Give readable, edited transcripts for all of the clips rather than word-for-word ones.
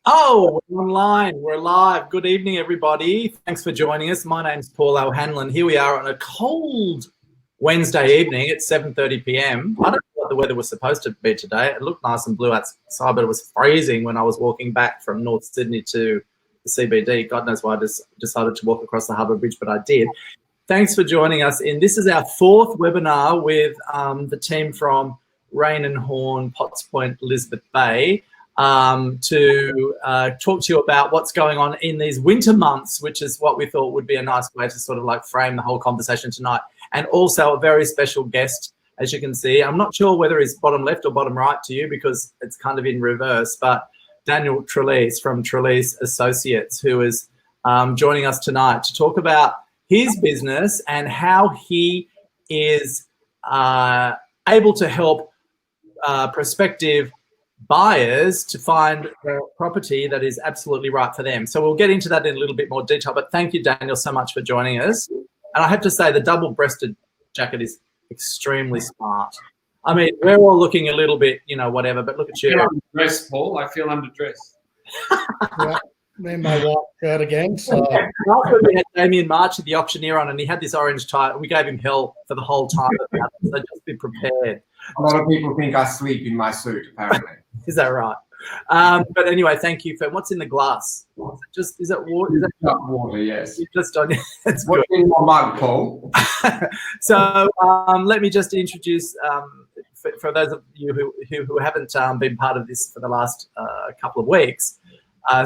Oh, we're online. We're live. Good evening, everybody. Thanks for joining us. My name's Paul O'Hanlon. Here we are on a cold Wednesday evening at 7:30 p.m. I don't know what the weather was supposed to be today. It looked nice and blue outside, but it was freezing when I was walking back from North Sydney to the CBD. God knows why I just decided to walk across the Harbour Bridge, but I did. Thanks for joining us. This is our fourth webinar with the team from Rain and Horn, Potts Point, Elizabeth Bay. To talk to you about what's going on in these winter months, which is what we thought would be a nice way to sort of like frame the whole conversation tonight. And also a very special guest, as you can see. I'm not sure whether he's bottom left or bottom right to you because it's kind of in reverse, but Daniel Trelease from Trelease Associates, who is joining us tonight to talk about his business and how he is able to help prospective buyers to find a property that is absolutely right for them. So we'll get into that in a little bit more detail, but thank you, Daniel, so much for joining us. And I have to say the double-breasted jacket is extremely smart. I mean, we're all looking a little bit, whatever, but look at you. I feel underdressed, Paul. I feel underdressed. Yeah, me and my white shirt again. So we had Damien March at the auctioneer on, and he had this orange tie. We gave him hell for the whole time. So just be prepared. A lot of people think I sleep in my suit, apparently. Is that right? But anyway, thank you for what's in the glass. Is it water? Is that water? Yes. You just don't. It's what's in your mug, Paul? So let me just introduce for those of you who haven't been part of this for the last couple of weeks,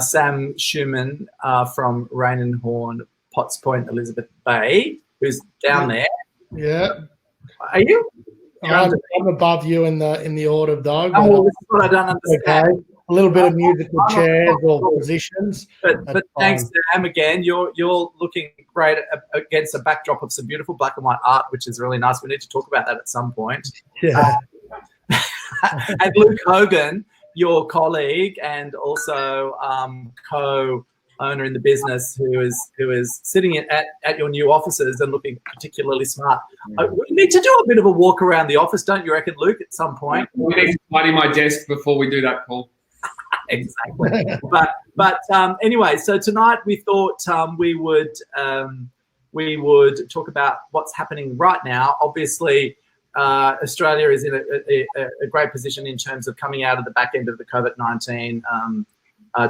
Sam Schumann from Rain and Horn, Potts Point, Elizabeth Bay, who's down there. Yeah. Are you? I'm above you in the order, though. Oh, this is what I don't understand. Okay. A little bit of musical chairs or positions. But thanks, Sam, again. You're looking great against a backdrop of some beautiful black and white art, which is really nice. We need to talk about that at some point. Yeah. And Luke Hogan, your colleague and also co-owner in the business, who is sitting at your new offices and looking particularly smart. We need to do a bit of a walk around the office, don't you reckon, Luke, at some point? We need to tidy my desk before we do that, Paul. Exactly. but anyway, so tonight we thought we would talk about what's happening right now. Obviously, Australia is in a great position in terms of coming out of the back end of the COVID-19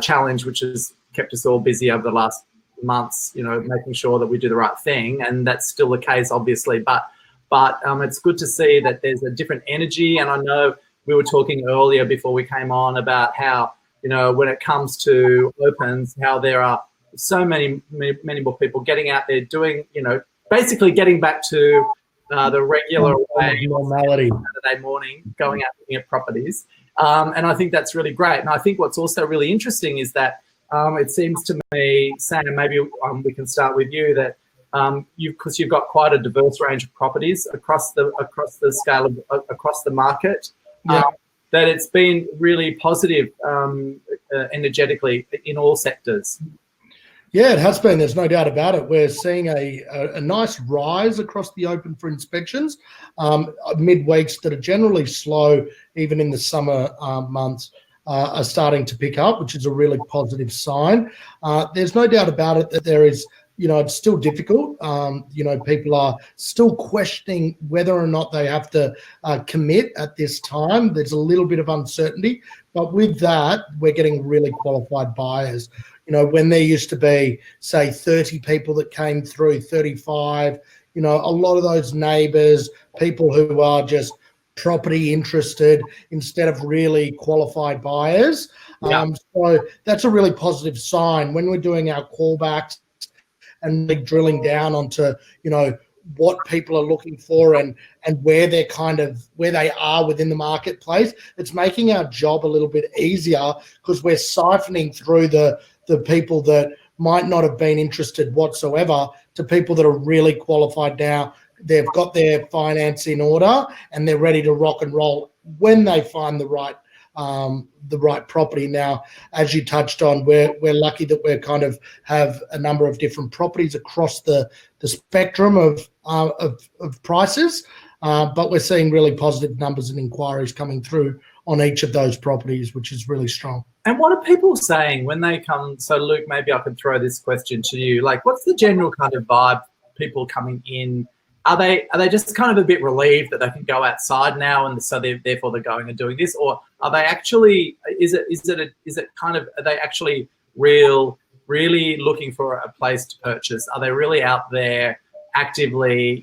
challenge, which has kept us all busy over the last months, making sure that we do the right thing. And that's still the case, obviously. But it's good to see that there's a different energy. And I know we were talking earlier before we came on about how, when it comes to opens, how there are so many more people getting out there doing, basically getting back to the regular way, normality, Saturday morning, going out looking at properties. And I think that's really great. And I think what's also really interesting is that it seems to me, Sam, maybe we can start with you, that because you've got quite a diverse range of properties across the scale of across the market, that it's been really positive energetically in all sectors. Yeah, it has been. There's no doubt about it. We're seeing a nice rise across the open for inspections. Midweeks that are generally slow, even in the summer months, are starting to pick up, which is a really positive sign. There's no doubt about it that there is, it's still difficult. People are still questioning whether or not they have to commit at this time. There's a little bit of uncertainty, but with that, we're getting really qualified buyers. When there used to be, say, 30 people that came through, 35, a lot of those neighbours, people who are just property interested instead of really qualified buyers. So that's a really positive sign. When we're doing our callbacks and really drilling down onto, what people are looking for and where they are within the marketplace, it's making our job a little bit easier because we're siphoning through the people that might not have been interested whatsoever to people that are really qualified now. They've got their finance in order and they're ready to rock and roll when they find the right property. Now, as you touched on, we're lucky that we kind of have a number of different properties across the spectrum of prices. but we're seeing really positive numbers and inquiries coming through on each of those properties, which is really strong. And what are people saying when they come? So, Luke, maybe I can throw this question to you. Like, what's the general kind of vibe people coming in? Are they just kind of a bit relieved that they can go outside now, and so therefore they're going and doing this, or are they actually? Is it kind of? Are they actually really looking for a place to purchase? Are they really out there actively,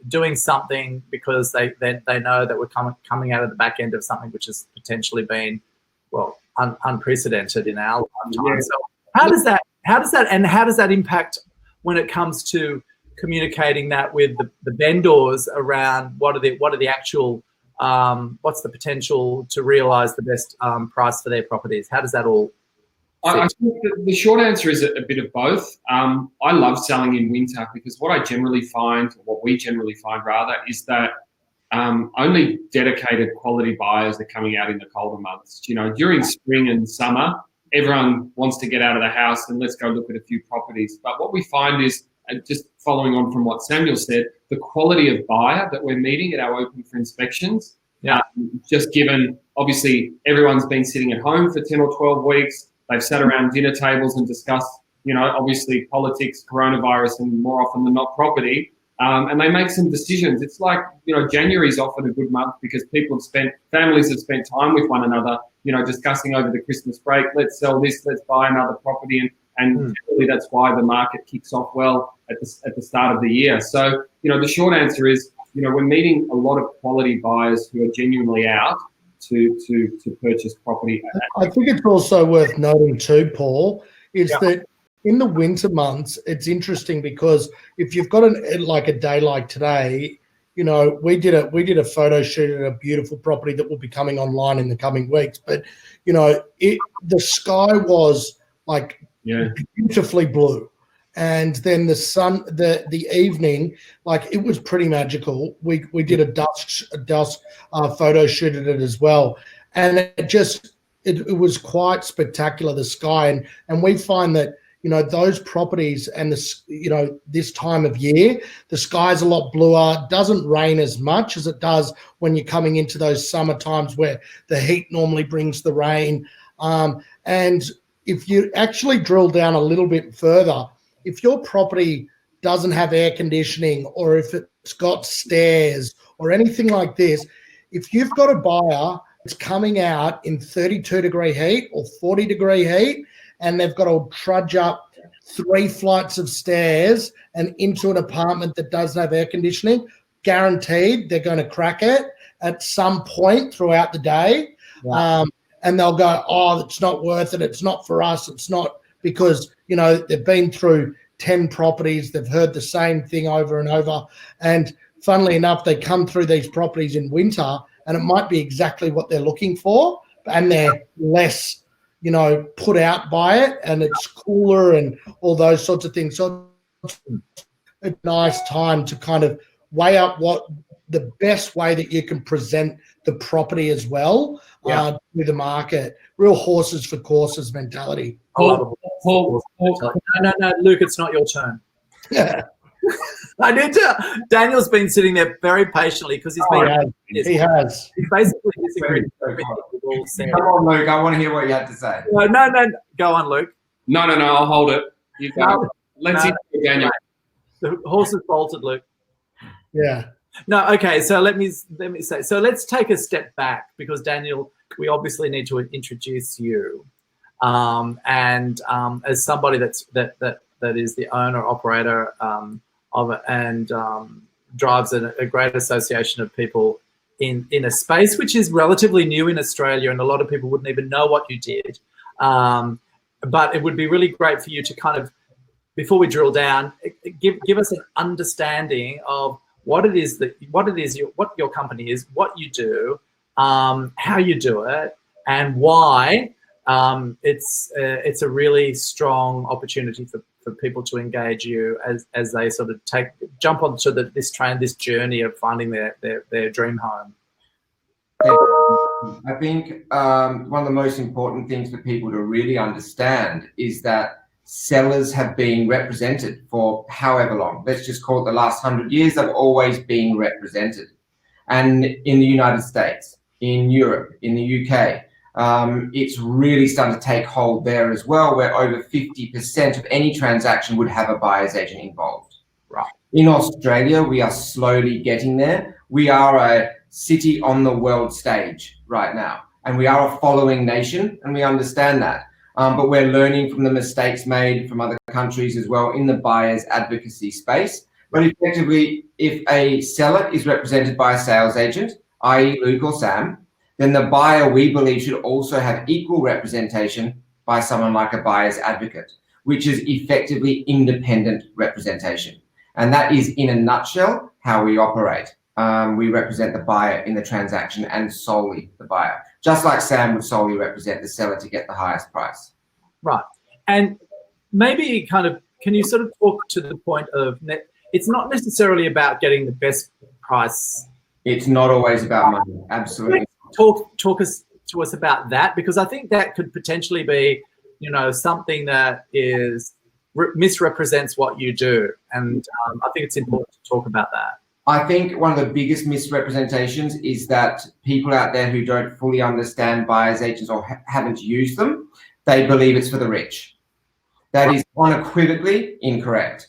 doing something because they know that we're coming out of the back end of something which has potentially been, well, unprecedented in our lifetime? Yeah. So how does that impact when it comes to communicating that with the vendors around what are the actual what's the potential to realize the best price for their properties? How does that all I think the short answer is a bit of both. I love selling in winter because what we generally find rather, is that only dedicated quality buyers are coming out in the colder months. During spring and summer, everyone wants to get out of the house and let's go look at a few properties. But what we find is, just following on from what Samuel said, the quality of buyer that we're meeting at our open for inspections, just given, obviously, everyone's been sitting at home for 10 or 12 weeks. They've sat around dinner tables and discussed, obviously politics, coronavirus, and more often than not property. And they make some decisions. It's like, January's often a good month because families have spent time with one another, discussing over the Christmas break, let's sell this, let's buy another property. And really that's why the market kicks off well at the start of the year. So, the short answer is, we're meeting a lot of quality buyers who are genuinely out to purchase property. I think it's also worth noting too, Paul, is that in the winter months, it's interesting because if you've got a day like today, we did a photo shoot at a beautiful property that will be coming online in the coming weeks. But the sky was beautifully blue, and then the sun, the evening, it was pretty magical. We did a dusk photo shoot at it as well, and it was quite spectacular, the sky, and we find that those properties and this time of year, the sky's a lot bluer. Doesn't rain as much as it does when you're coming into those summer times where the heat normally brings the rain. And if you actually drill down a little bit further, if your property doesn't have air conditioning, or if it's got stairs or anything like this, if you've got a buyer that's coming out in 32-degree heat or 40-degree heat, and they've got to trudge up 3 flights of stairs and into an apartment that doesn't have air conditioning, guaranteed they're going to crack it at some point throughout the day. Yeah. And they'll go, oh, it's not worth it. It's not for us. It's not, because, they've been through 10 properties. They've heard the same thing over and over. And funnily enough, they come through these properties in winter and it might be exactly what they're looking for, and they're less put out by it, and it's cooler and all those sorts of things. So it's a nice time to kind of weigh up what the best way that you can present the property as well to the market. Real horses for courses mentality. Paul, no, Luke, it's not your turn. I need to. Daniel's been sitting there very patiently because he has. He's basically disagreed with everything we've all said. Come on, Luke. I want to hear what you had to say. No. Go on, Luke. No. I'll hold it. You go. Let's hear Daniel. The horse has bolted, Luke. Yeah. No. Okay. So let me say. So let's take a step back, because Daniel, we obviously need to introduce you, and as somebody that is the owner operator of it, and drives a great association of people in a space which is relatively new in Australia, and a lot of people wouldn't even know what you did. But it would be really great for you to kind of, before we drill down, give us an understanding of what your company is, what you do, how you do it, and why it's a really strong opportunity for people to engage you as they sort of jump onto this journey of finding their dream home. I think one of the most important things for people to really understand is that sellers have been represented for however long. Let's just call it the last 100 years. They've always been represented. And in the United States, in Europe, in the UK, it's really starting to take hold there as well, where over 50% of any transaction would have a buyer's agent involved. Right. In Australia, we are slowly getting there. We are a city on the world stage right now, and we are a following nation, and we understand that. But we're learning from the mistakes made from other countries as well in the buyer's advocacy space. But effectively, if a seller is represented by a sales agent, i.e. Luke or Sam, then the buyer, we believe, should also have equal representation by someone like a buyer's advocate, which is effectively independent representation. And that is, in a nutshell, how we operate. We represent the buyer in the transaction and solely the buyer, just like Sam would solely represent the seller to get the highest price. Right. And maybe can you sort of talk to the point of it's not necessarily about getting the best price. It's not always about money. Absolutely. Talk to us about that, because I think that could potentially be, something that misrepresents what you do. And I think it's important to talk about that. I think one of the biggest misrepresentations is that people out there who don't fully understand buyer's agents or haven't used them, they believe it's for the rich. That is unequivocally incorrect.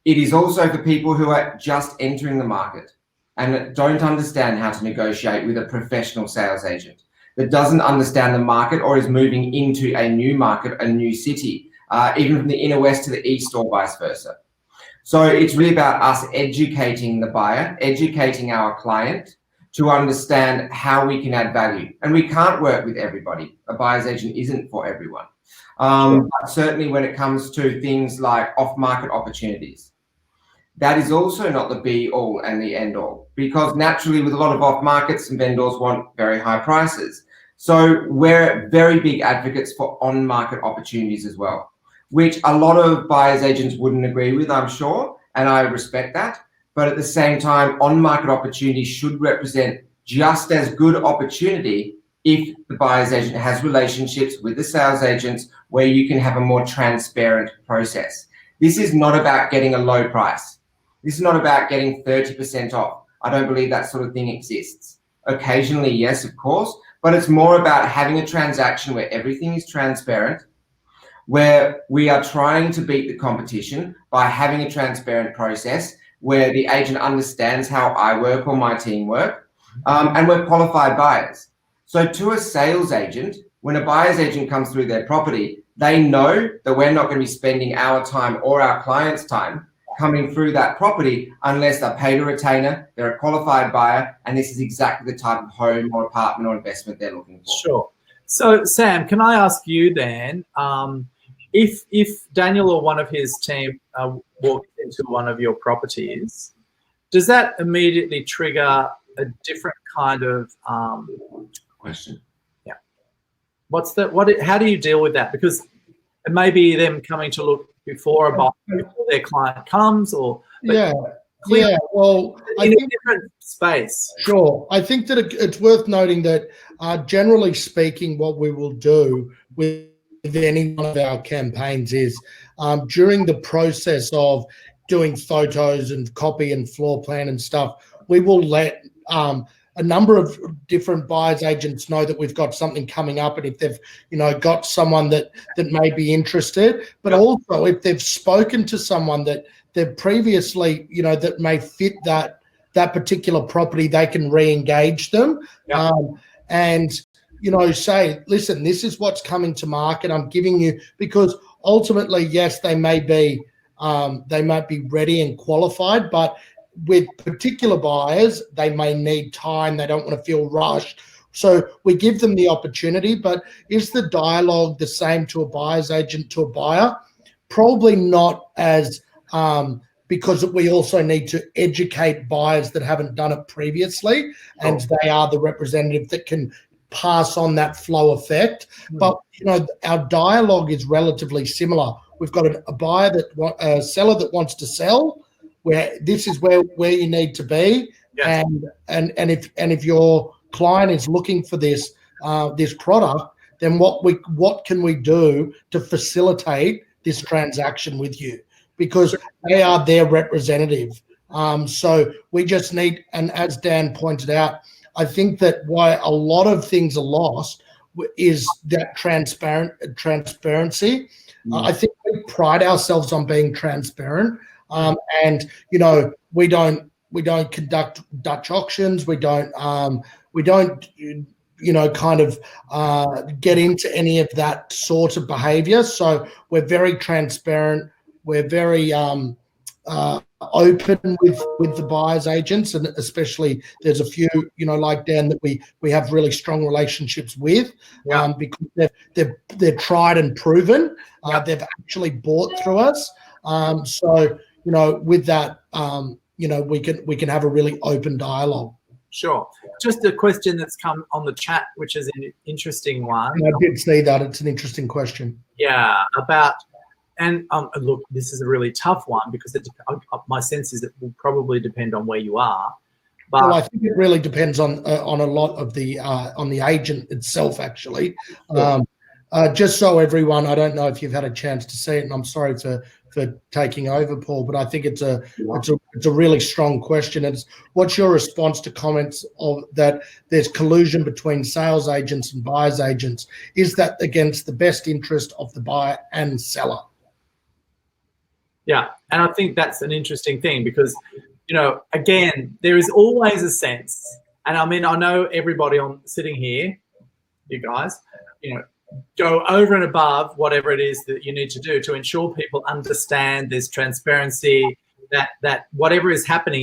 It is also for people who are just entering the market and don't understand how to negotiate with a professional sales agent, that doesn't understand the market or is moving into a new market, a new city, even from the inner west to the east or vice versa. So it's really about us educating the buyer, educating our client to understand how we can add value. And we can't work with everybody. A buyer's agent isn't for everyone. But certainly when it comes to things like off-market opportunities, that is also not the be-all and the end-all, because naturally with a lot of off-markets, some vendors want very high prices. So we're very big advocates for on-market opportunities as well, which a lot of buyer's agents wouldn't agree with, I'm sure, and I respect that. But at the same time, on-market opportunities should represent just as good opportunity if the buyer's agent has relationships with the sales agents where you can have a more transparent process. This is not about getting a low price. This is not about getting 30% off. I don't believe that sort of thing exists. Occasionally, yes, of course, but it's more about having a transaction where everything is transparent, where we are trying to beat the competition by having a transparent process where the agent understands how I work or my team work, and we're qualified buyers. So to a sales agent, when a buyer's agent comes through their property, they know that we're not going to be spending our time or our client's time coming through that property unless they're paid a retainer, they're a qualified buyer, and this is exactly the type of home or apartment or investment they're looking for. Sure. So Sam, can I ask you then, if Daniel or one of his team walks into one of your properties, does that immediately trigger a different kind of Question? Yeah. How do you deal with that? Because it may be them coming to look before their client comes, or well, I in think, a different space. Sure. I think that it's worth noting that generally speaking, what we will do with any one of our campaigns is during the process of doing photos and copy and floor plan and stuff, we will let a number of different buyers agents know that we've got something coming up, and if they've got someone that may be interested, but also if they've spoken to someone that they've previously that may fit that particular property, they can re-engage them and say, listen, this is what's coming to market, I'm giving you, because ultimately, yes, they might be ready and qualified, but with particular buyers, they may need time. They don't want to feel rushed. So we give them the opportunity, but is the dialogue the same to a buyer's agent to a buyer? Probably not, as because we also need to educate buyers that haven't done it previously, and they are the representative that can pass on that flow effect. But our dialogue is relatively similar. We've got a seller that wants to sell, where this is where you need to be, and if your client is looking for this product, then what can we do to facilitate this transaction with you? Because they are their representative So we just need, and as Dan pointed out, I think that why a lot of things are lost is that transparency. I think we pride ourselves on being transparent, and we don't conduct Dutch auctions. We don't kind of get into any of that sort of behavior. So we're very transparent. We're very open with the buyers agents, and especially there's a few, like Dan, that we have really strong relationships with, because they're tried and proven. They've actually bought through us. So with that, we can have a really open dialogue. Sure. Just a question that's come on the chat, which is an interesting one. I did see that. It's an interesting question. Yeah, about. And look, this is a really tough one because my sense is it will probably depend on where you are. But well, I think it really depends on a lot of on the agent itself, actually. Just so everyone, I don't know if you've had a chance to see it, and I'm sorry for taking over, Paul, but I think it's a really strong question. It's what's your response to comments of that there's collusion between sales agents and buyers agents? Is that against the best interest of the buyer and seller? Yeah, and I think that's an interesting thing because, again, there is always a sense, and I mean, I know everybody sitting here, you guys, go over and above whatever it is that you need to do to ensure people understand there's transparency, that whatever is happening,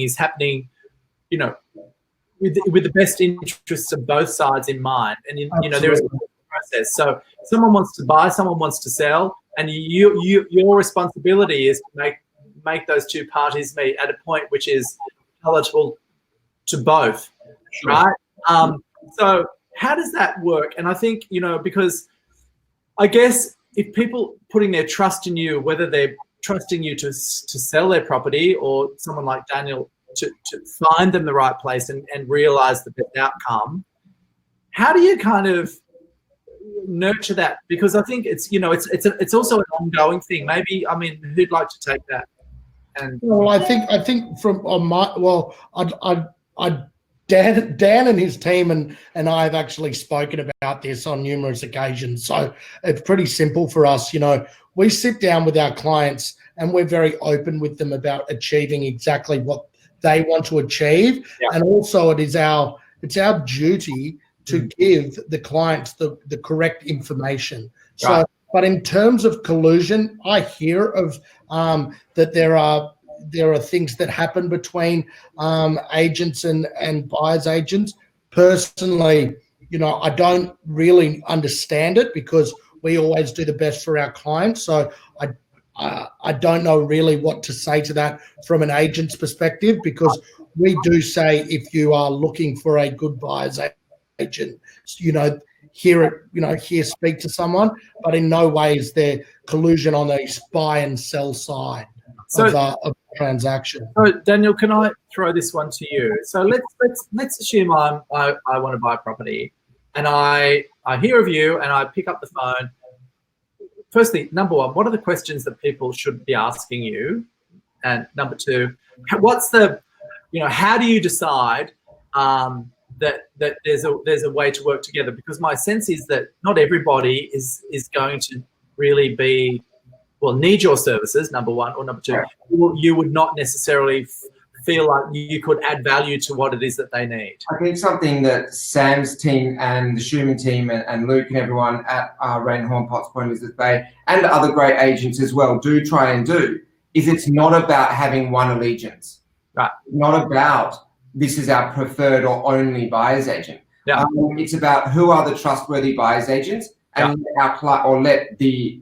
with the best interests of both sides in mind. And, there is a process. So someone wants to buy, someone wants to sell, and your responsibility is to make those two parties meet at a point which is palatable to both, right? So how does that work? And I think, because I guess if people putting their trust in you, whether they're trusting you to sell their property or someone like Daniel to find them the right place and realize the best outcome, how do you kind of nurture that? Because I think it's it's also an ongoing thing. Maybe, I mean, who'd like to take that? And well, I think from on my Dan and his team and I have actually spoken about this on numerous occasions. So it's pretty simple for us. We sit down with our clients and we're very open with them about achieving exactly what they want to achieve. Yeah. And also it's our duty to give the clients the correct information. Right. So, but in terms of collusion, I hear of that there are things that happen between agents and buyers agents. Personally, I don't really understand it because we always do the best for our clients. So I don't know really what to say to that from an agent's perspective, because we do say if you are looking for a good buyer's agent, speak to someone, but in no way is there collusion on the buy and sell side of the transaction. So Daniel, can I throw this one to you? So let's assume I want to buy a property, and I hear of you, and I pick up the phone. Firstly, number one, what are the questions that people should be asking you? And number two, what's the, how do you decide that there's a way to work together? Because my sense is that not everybody is going to really need your services, number one, or number two, you would not necessarily feel like you could add value to what it is that they need. I think something that Sam's team and the Schumann team and Luke and everyone at Rainhorn, Potts Point, Elizabeth Bay, and other great agents as well do try and do is it's not about having one allegiance. Right. Not about this is our preferred or only buyer's agent. Yeah. It's about who are the trustworthy buyer's agents, and let the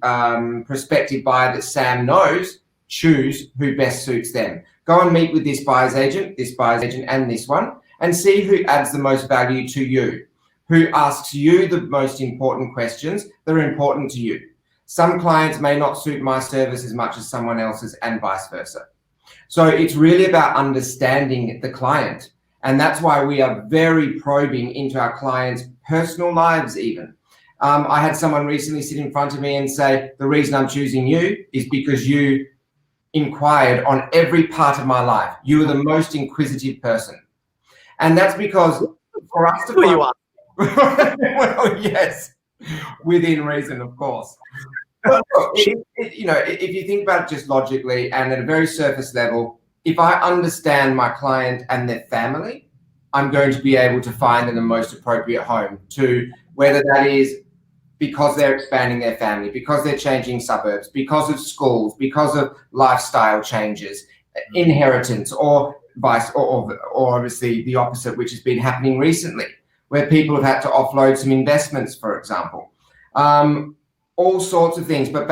prospective buyer that Sam knows choose who best suits them. Go and meet with this buyer's agent, and this one, and see who adds the most value to you, who asks you the most important questions that are important to you. Some clients may not suit my service as much as someone else's, and vice versa. So it's really about understanding the client. And that's why we are very probing into our clients' personal lives even. I had someone recently sit in front of me and say, the reason I'm choosing you is because you inquired on every part of my life. You are the most inquisitive person. And that's because for us to Who you are. well, yes, within reason, of course. But look, if you think about it just logically and at a very surface level, if I understand my client and their family, I'm going to be able to find them the most appropriate home, to whether that is because they're expanding their family, because they're changing suburbs, because of schools, because of lifestyle changes, inheritance, or obviously the opposite, which has been happening recently, where people have had to offload some investments, for example. All sorts of things. But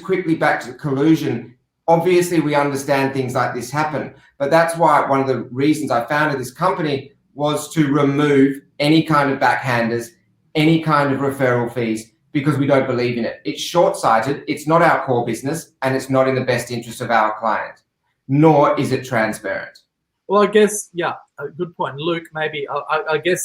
quickly back to collusion. Obviously, we understand things like this happen, but that's why one of the reasons I founded this company was to remove any kind of backhanders, any kind of referral fees, because we don't believe in it. It's short-sighted, it's not our core business, and it's not in the best interest of our client, nor is it transparent. Well, I guess, yeah, a good point. Luke, maybe, I guess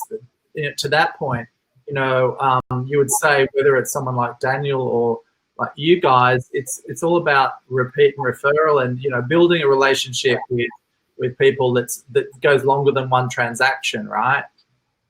to that point, you would say whether it's someone like Daniel or like you guys, it's all about repeat and referral and, building a relationship with people that goes longer than one transaction, right?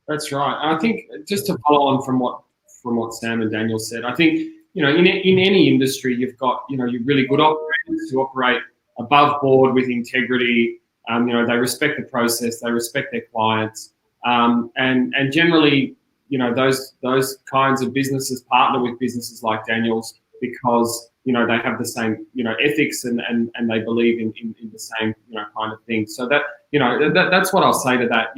That's right. And I think just to follow on from what Sam and Daniel said, I think, in any industry, you've got, your really good operators who operate above board with integrity. They respect the process, they respect their clients. And generally, those kinds of businesses partner with businesses like Daniel's because, they have the same, ethics and they believe in the same, kind of thing. So that's what I'll say to that.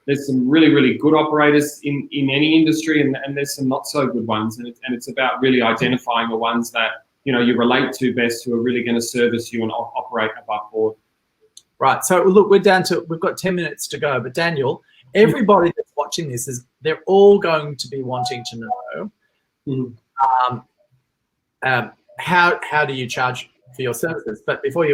There's some really, really good operators in any industry and there's some not so good ones. And it's about really identifying the ones that, you relate to best, who are really going to service you and operate above board. Right. So look, we've got 10 minutes to go, but Daniel, everybody that's watching this they're all going to be wanting to know, how do you charge for your services? But before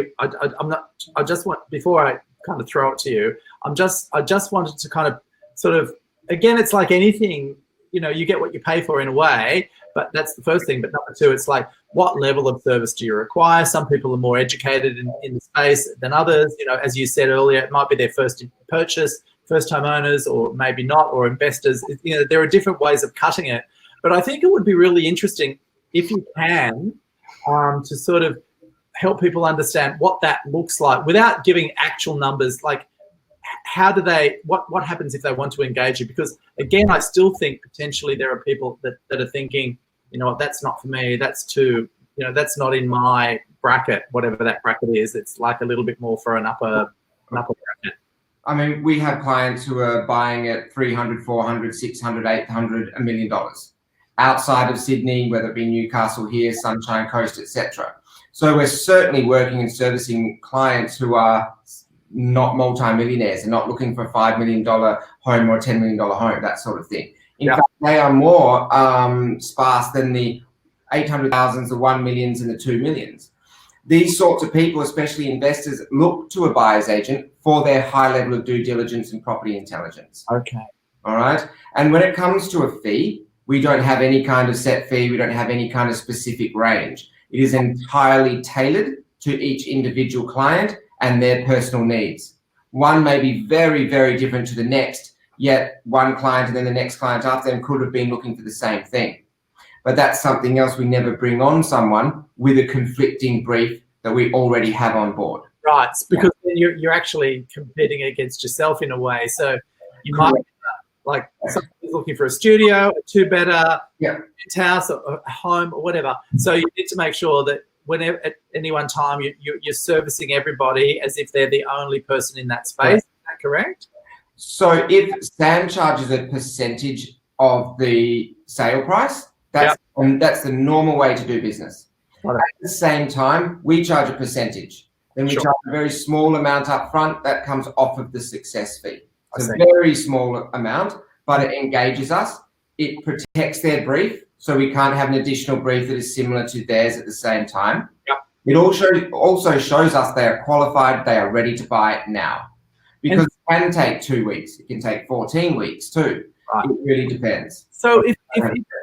before I kind of throw it to you, I just wanted to kind of sort of, again, it's like anything, you get what you pay for in a way, but that's the first thing. But number two, it's like, what level of service do you require? Some people are more educated in the space than others. As you said earlier, it might be their first purchase, first-time owners, or maybe not, or investors. There are different ways of cutting it. But I think it would be really interesting if you can to sort of help people understand what that looks like without giving actual numbers. Like, how do what happens if they want to engage you? Because again, I still think potentially there are people that are thinking, that's not for me. That's too, that's not in my bracket, whatever that bracket is. It's like a little bit more for an upper bracket. I mean, we have clients who are buying at 300, 400, 600, 800, $1 million outside of Sydney, whether it be Newcastle here, Sunshine Coast, etc. So we're certainly working and servicing clients who are not multi-millionaires and not looking for a $5 million home or a $10 million home, that sort of thing. In fact, they are more sparse than the 800,000s, the 1 millions, and the 2 millions. These sorts of people, especially investors, look to a buyer's agent for their high level of due diligence and property intelligence. Okay. All right. And when it comes to a fee, we don't have any kind of set fee. We don't have any kind of specific range. It is entirely tailored to each individual client and their personal needs. One may be very, very different to the next, yet one client and then the next client after them could have been looking for the same thing. But that's something else. We never bring on someone with a conflicting brief that we already have on board. Right, because you're actually competing against yourself in a way. So you might like someone's looking for a studio, a two-bedder, house, or a home, or whatever. So you need to make sure that whenever at any one time you're servicing everybody as if they're the only person in that space. Is that correct? So if Sam charges a percentage of the sale price, that's the normal way to do business. At the same time, we charge a percentage. Then we charge a very small amount up front that comes off of the success fee. It's a very small amount, but it engages us. It protects their brief, so we can't have an additional brief that is similar to theirs at the same time. It also shows us they are qualified, they are ready to buy it now. Because it can take 2 weeks. It can take 14 weeks too. Right. It really depends. So if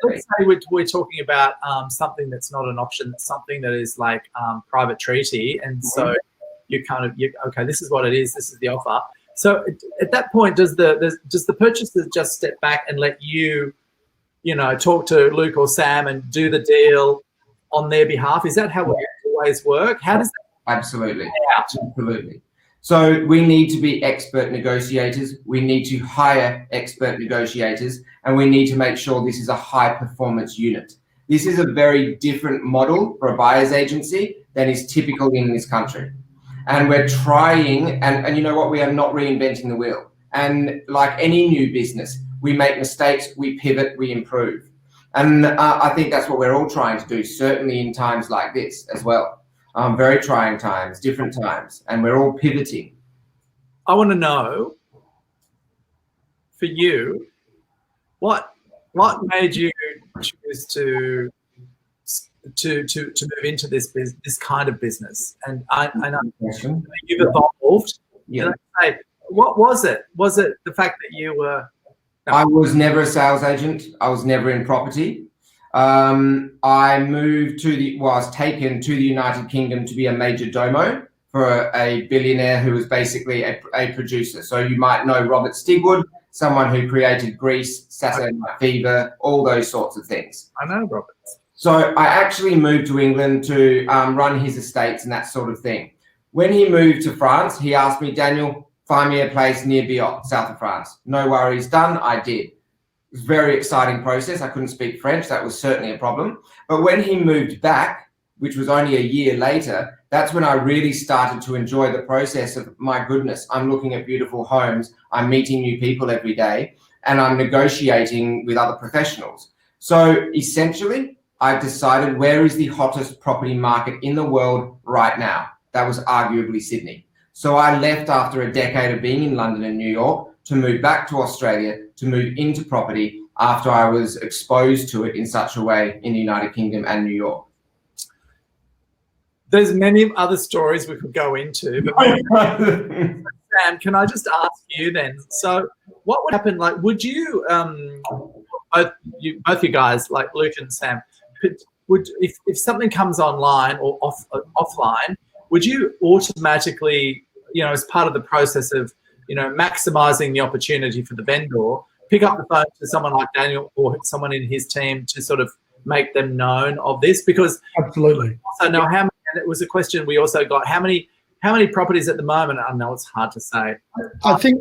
let's say we're talking about something that's not an option, that's something that is like private treaty, and so you okay, this is what it is, this is the offer. So at that point, does the purchaser just step back and let you talk to Luke or Sam and do the deal on their behalf? Is that how it always work? How does that? Absolutely. Absolutely. So we need to be expert negotiators. We need to hire expert negotiators, and we need to make sure this is a high performance unit. This is a very different model for a buyer's agency than is typical in this country. And we're trying, and you know what, we are not reinventing the wheel. And like any new business, we make mistakes, we pivot, we improve. And I think that's what we're all trying to do, certainly in times like this as well. Very trying times, different times, and we're all pivoting. I want to know, for you, what made you choose to move into this kind of business? And I know you've evolved. Yeah. Say, what was it? Was it the fact that you were? I was never a sales agent. I was never in property. I was taken to the United Kingdom to be a major domo for a billionaire who was basically a producer. So you might know Robert Stigwood, someone who created Grease, Saturday Night Fever, all those sorts of things. I know Robert. So I actually moved to England to run his estates and that sort of thing. When he moved to France, he asked me, Daniel, find me a place near Biot, south of France. No worries, done. I did. It was a very exciting process. I couldn't speak French. That was certainly a problem. But when he moved back, which was only a year later, that's when I really started to enjoy the process of, my goodness, I'm looking at beautiful homes, I'm meeting new people every day, and I'm negotiating with other professionals. So essentially, I decided, where is the hottest property market in the world right now? That was arguably Sydney. So I left after a decade of being in London and New York to move back to Australia, to move into property after I was exposed to it in such a way in the United Kingdom and New York. There's many other stories we could go into, but Sam, can I just ask you then? So, what would happen? Like, would you, both you guys, like Luke and Sam, would if something comes online or offline, would you automatically, as part of the process of, maximizing the opportunity for the vendor, pick up the phone to someone like Daniel or someone in his team to sort of make them known of this? Because absolutely. Also know how many, and it was a question we also got, how many properties at the moment? I know it's hard to say. I think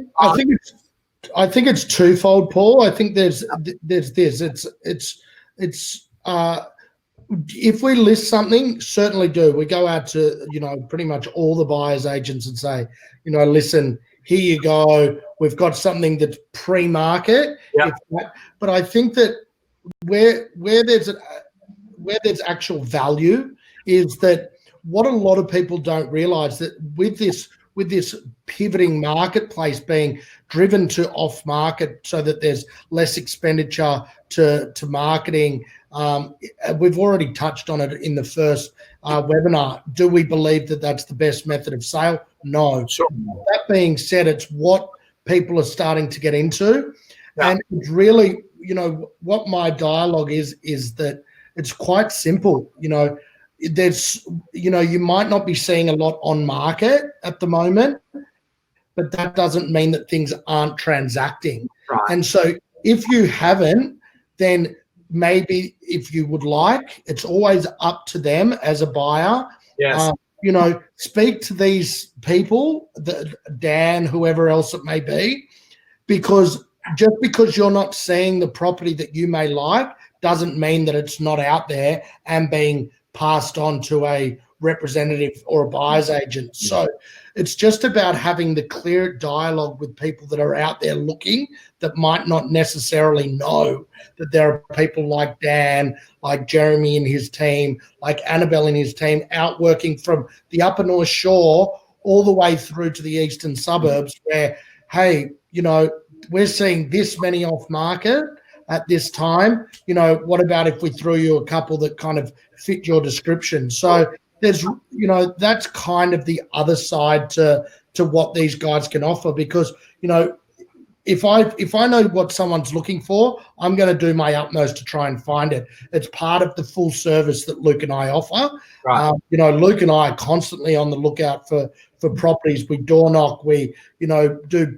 it's twofold, Paul. I think there's this. It's if we list something, certainly do. We go out to pretty much all the buyers agents and say, listen, here you go. We've got something that's pre-market. Yep. But I think that where there's actual value is that what a lot of people don't realize, that with this pivoting marketplace being driven to off market so that there's less expenditure to marketing. We've already touched on it in the first webinar. Do we believe that that's the best method of sale? No. Sure. That being said, it's what people are starting to get into. Yeah. And it's really, what my dialogue is that it's quite simple. There's, you might not be seeing a lot on market at the moment, but that doesn't mean that things aren't transacting. Right. And so if you haven't, then maybe if you would like, it's always up to them as a buyer. Yes. Speak to these people, Dan, whoever else it may be, because just because you're not seeing the property that you may like doesn't mean that it's not out there and being passed on to a representative or a buyer's agent. So it's just about having the clear dialogue with people that are out there looking, that might not necessarily know that there are people like Dan, like Jeremy and his team, like Annabelle and his team out working from the Upper North Shore all the way through to the eastern suburbs where, hey, we're seeing this many off market at this time. What about if we threw you a couple that kind of fit your description? So there's, that's kind of the other side to what these guys can offer, because, if I know what someone's looking for, I'm going to do my utmost to try and find it. It's part of the full service that Luke and I offer. Right. Luke and I are constantly on the lookout for properties. We door knock. We do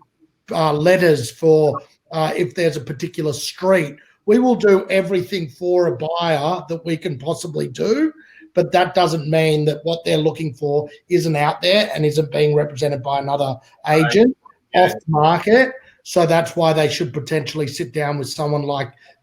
letters for if there's a particular street. We will do everything for a buyer that we can possibly do. But that doesn't mean that what they're looking for isn't out there and isn't being represented by another agent off the market. So that's why they should potentially sit down with someone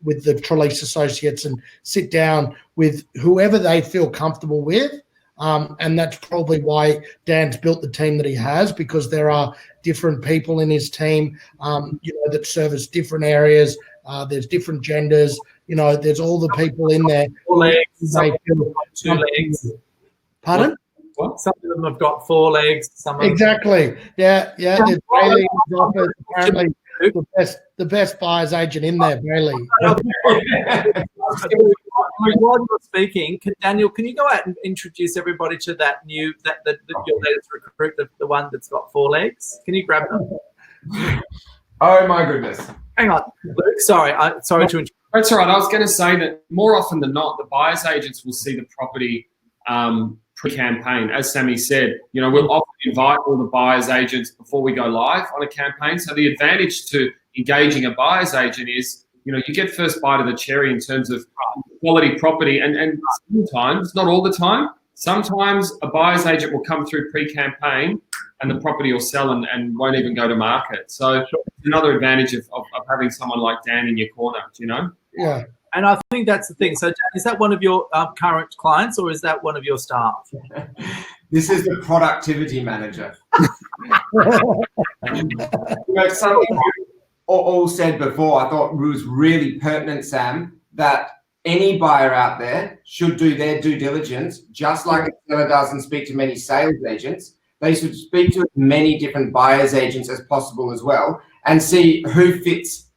with the Trelease Associates and sit down with whoever they feel comfortable with. And that's probably why Dan's built the team that he has, because there are different people in his team, that service different areas. There's different genders. There's all the people in there. 4 legs, some have got 2 legs. Pardon? What? Some of them have got 4 legs. Exactly. Yeah. There's Bailey, apparently the best buyer's agent in there, Bailey. While you're speaking, Daniel, can you go out and introduce everybody to that your latest recruit, the one that's got 4 legs? Can you grab them? Oh my goodness. Hang on, Luke. Sorry to interrupt. That's all right. I was going to say that more often than not, the buyer's agents will see the property pre-campaign. As Sammy said, we'll often invite all the buyer's agents before we go live on a campaign. So the advantage to engaging a buyer's agent is, you get first bite of the cherry in terms of quality property. And sometimes, not all the time, sometimes a buyer's agent will come through pre-campaign and the property will sell and won't even go to market. So it's another advantage of having someone like Dan in your corner, Yeah. And I think that's the thing. So is that one of your current clients, or is that one of your staff? This is the productivity manager. Something you all said before, I thought was really pertinent, Sam, that any buyer out there should do their due diligence, just like a seller does and speak to many sales agents. They should speak to as many different buyers agents as possible as well, and see who fits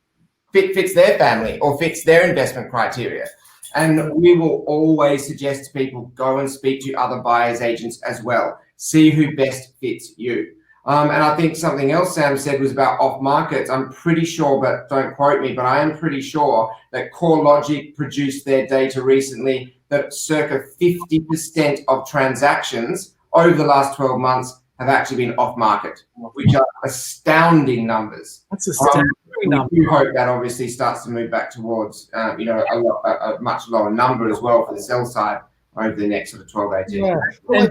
their family or fits their investment criteria. And we will always suggest to people, go and speak to other buyers agents as well. See who best fits you. And I think something else Sam said was about off markets. I'm pretty sure, but don't quote me, but I am pretty sure that CoreLogic produced their data recently that circa 50% of transactions over the last 12 months have actually been off market, which are astounding numbers. That's astounding. We hope that obviously starts to move back towards a much lower number as well for the sell side over the next sort of 12, 18 Yeah. Well, I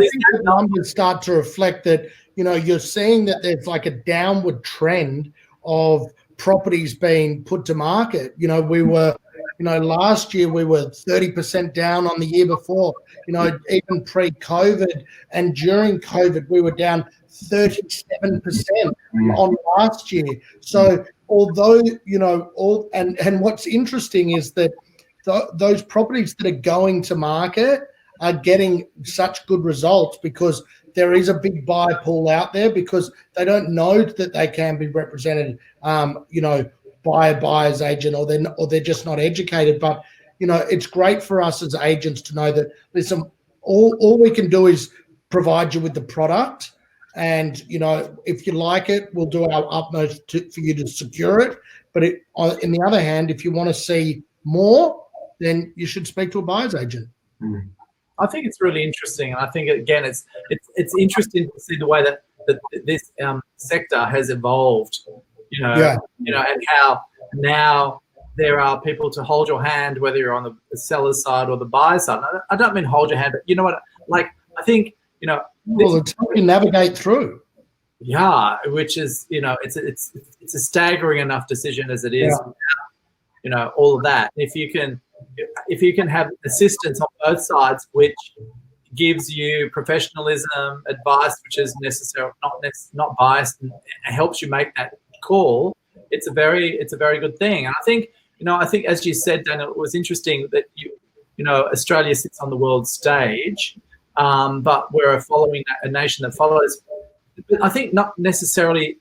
think the numbers start to reflect that, you're seeing that there's like a downward trend of properties being put to market. We were, last year we were 30% down on the year before, even pre-COVID, and during COVID we were down 37% on last year. So although, and what's interesting is that those properties that are going to market are getting such good results because there is a big buy pool out there, because they don't know that they can be represented, by a buyer's agent, or they're just not educated. But it's great for us as agents to know that listen, all we can do is provide you with the product, and if you like it, we'll do our utmost for you to secure it. But on the other hand, if you want to see more, then you should speak to a buyer's agent. I think it's really interesting, and I think again, it's interesting to see the way that this sector has evolved. And how now there are people to hold your hand, whether you're on the seller's side or the buyer's side. I don't mean hold your hand, but you know what? Like, I think well, it's how you navigate through. Yeah, which is it's a staggering enough decision as it is. Yeah. All of that. If you can have assistance on both sides, which gives you professionalism, advice, which is necessary, not biased, and helps you make that call, it's a very good thing. And I think as you said, Daniel, it was interesting that Australia sits on the world stage, but we're a nation that follows. I think not necessarily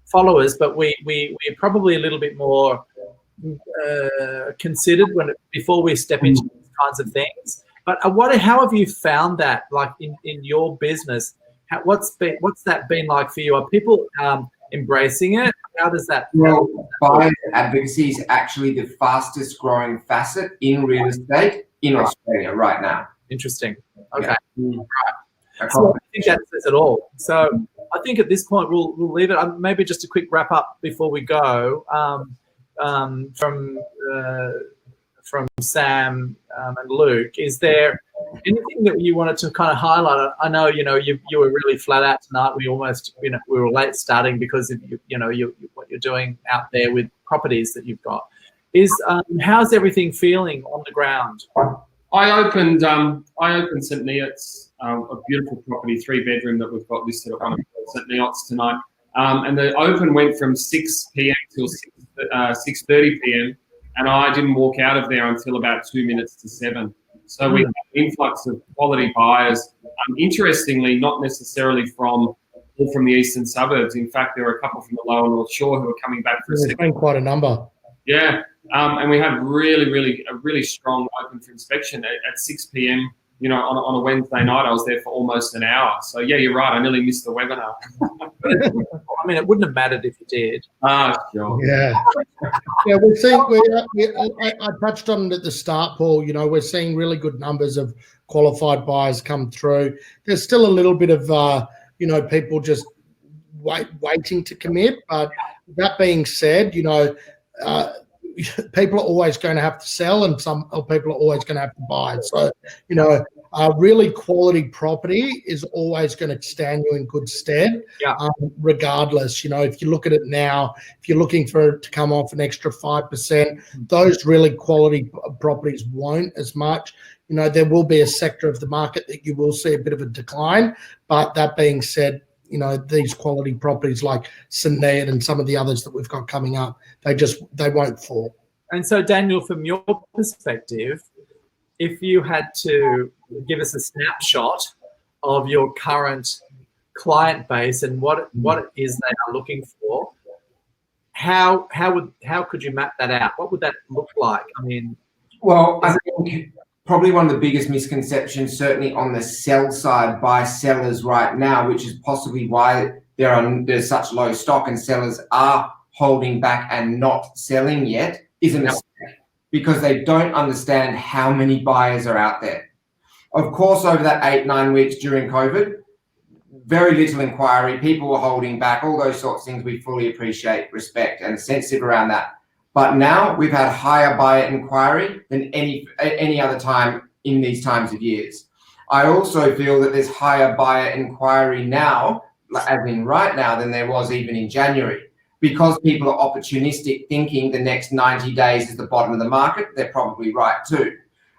followers, but we're probably a little bit more considered before we step into these kinds of things. But how have you found that, like in your business? What's that been like for you? Are people embracing it? How does that? Well, buyer advocacy is actually the fastest growing facet in real estate in Australia right now. Interesting. Okay. Yeah. Right. So I think that says it all. So I think at this point we'll leave it. Maybe just a quick wrap up before we go from Sam and Luke. Is there anything that you wanted to kind of highlight? I know you were really flat out tonight. We almost we were late starting because of what you're doing out there with properties that you've got. How's everything feeling on the ground? I opened St. Neots, a beautiful property, 3-bedroom that we've got listed at one of St. Neots tonight. And the open went from 6 p.m. till 6:30 p.m. and I didn't walk out of there until about 2 minutes to 7. So we had an influx of quality buyers. Interestingly, not necessarily all from the eastern suburbs. In fact, there were a couple from the lower North Shore who were coming back for a second. There's been quite a number. Yeah, and we had a really strong open for inspection at 6 p.m. On a Wednesday night. I was there for almost an hour. So yeah, you're right. I nearly missed the webinar. I mean, it wouldn't have mattered if you did. Sure. Yeah. Yeah, we're seeing. I touched on it at the start, Paul. We're seeing really good numbers of qualified buyers come through. There's still a little bit of people just waiting to commit. But that being said, people are always going to have to sell, and some people are always going to have to buy. So, really quality property is always going to stand you in good stead, regardless. If you look at it now, if you're looking for it to come off an extra 5%, those really quality properties won't as much. There will be a sector of the market that you will see a bit of a decline. But that being said, these quality properties like St. Neot and some of the others that we've got coming up, they won't fall. And so, Daniel, from your perspective, if you had to give us a snapshot of your current client base and what it is they are looking for, how could you map that out? What would that look like? I mean, well, I think probably one of the biggest misconceptions, certainly on the sell side by sellers right now, which is possibly why there's such low stock and sellers are holding back and not selling yet, is a mistake, because they don't understand how many buyers are out there. Of course, over that 8-9 weeks during COVID, very little inquiry, people were holding back, all those sorts of things we fully appreciate, respect, and sensitive around that. But now we've had higher buyer inquiry than any other time in these times of years. I also feel that there's higher buyer inquiry now, as in right now, than there was even in January. Because people are opportunistic, thinking the next 90 days is the bottom of the market. They're probably right too.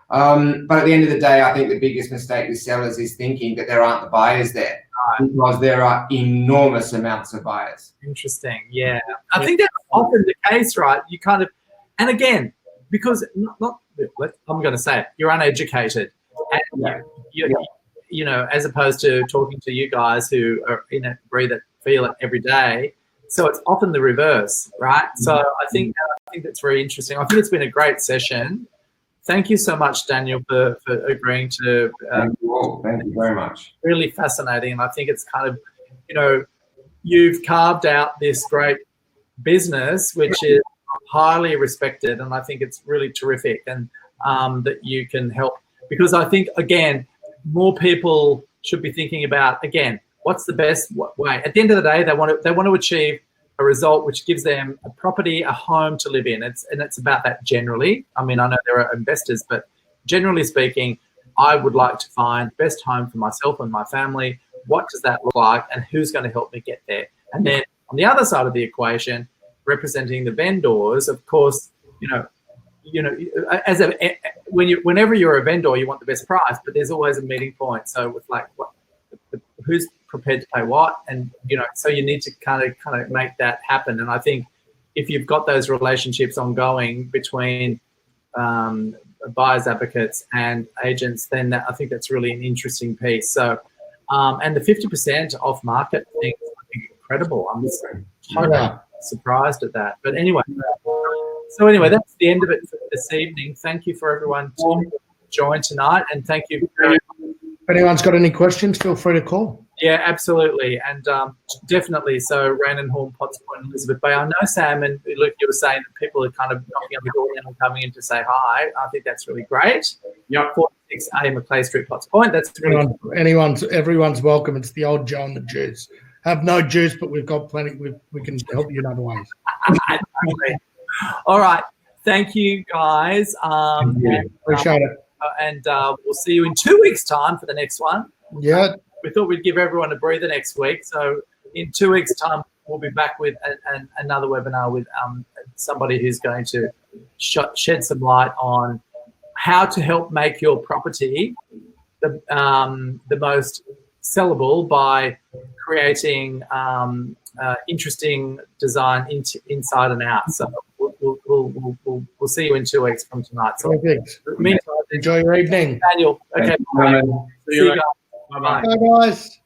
But at the end of the day, I think the biggest mistake with sellers is thinking that there aren't the buyers there, because there are enormous amounts of buyers. Interesting. Yeah. I think that's often the case, right? You kind of, and again, because I'm going to say it, you're uneducated. And as opposed to talking to you guys who are in it, breathe it, feel it every day. So it's often the reverse, right? So I think that's very interesting. I think it's been a great session. Thank you so much, Daniel, for agreeing to. Thank you very much. Really fascinating, and I think it's kind of, you've carved out this great business which is highly respected, and I think it's really terrific, and that you can help, because I think again more people should be thinking about, again, what's the best way. At the end of the day, they want to achieve a result which gives them a property, a home to live in. It's about that generally. I mean, I know there are investors, but generally speaking, I would like to find the best home for myself and my family. What does that look like, and who's going to help me get there? And then on the other side of the equation, representing the vendors, of course, whenever you're a vendor, you want the best price, but there's always a meeting point. So with who's prepared to pay what, and so you need to kind of make that happen. And I think if you've got those relationships ongoing between buyers advocates and agents, then I think that's really an interesting piece. So and the 50% off market thing is, I think, incredible. I'm just totally surprised at that. But anyway, that's the end of it for this evening. Thank you for everyone to join tonight, and thank you. If anyone's got any questions, feel free to call. Yeah, absolutely, and definitely. So, Randenhorn, Potts Point, Elizabeth Bay. I know, Sam, and look, you were saying that people are kind of knocking on the door and coming in to say hi. I think that's really great. Yep. 46A Macleay Street, Potts Point. That's really Everyone's welcome. It's the old Joe and the juice. Have no juice, but we've got plenty. We can help you in other ways. All right. Thank you, guys. Appreciate it. And we'll see you in 2 weeks' time for the next one. Yeah. We thought we'd give everyone a breather next week. So in 2 weeks' time, we'll be back with another webinar with somebody who's going to shed some light on how to help make your property the most sellable by creating interesting design inside and out. So we'll see you in 2 weeks from tonight. So Meantime, enjoy your evening. Daniel. Okay. See you guys. Bye-bye. Bye, guys.